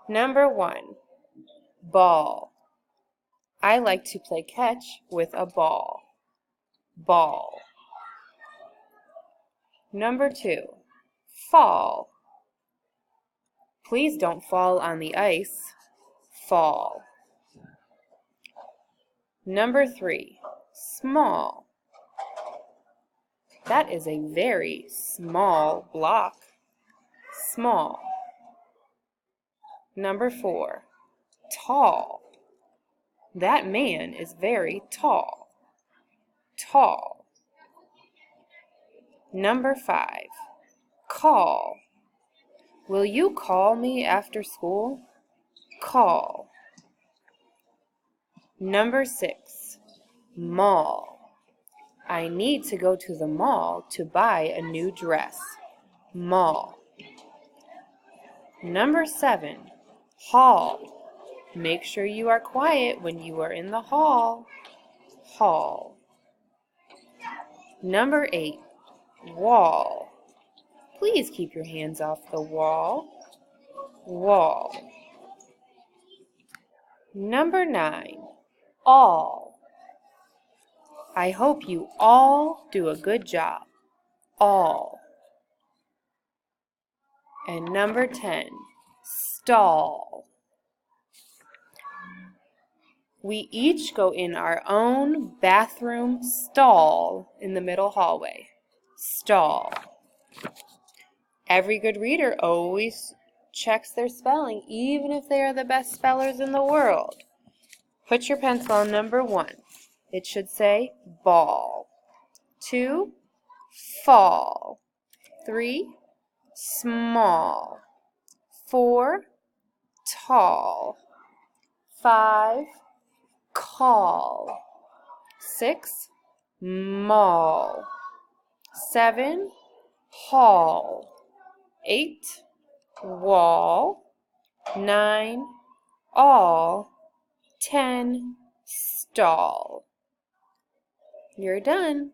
Number 1, ball. I like to play catch with a ball. Ball. Number 2, fall. Please don't fall on the ice. Fall. Number 3, small. That is a very small block. Small. Number 4, tall. That man is very tall. Tall. Number 5, call. Will you call me after school? Call. Number 6, mall. I need to go to the mall to buy a new dress. Mall. Number 7, hall. Make sure you are quiet when you are in the hall. Hall. Number 8, wall. Please keep your hands off the wall. Wall. Number 9, all. I hope you all do a good job. All. And number 10, stall. We each go in our own bathroom stall in the middle hallway. Stall. Every good reader always checks their spelling, even if they are the best spellers in the world. Put your pencil on number 1. It should say ball. 2, fall. 3, small. 4, tall. 5, call. 6, mall. 7, hall. 8, wall. 9, all. 10, stall. You're done.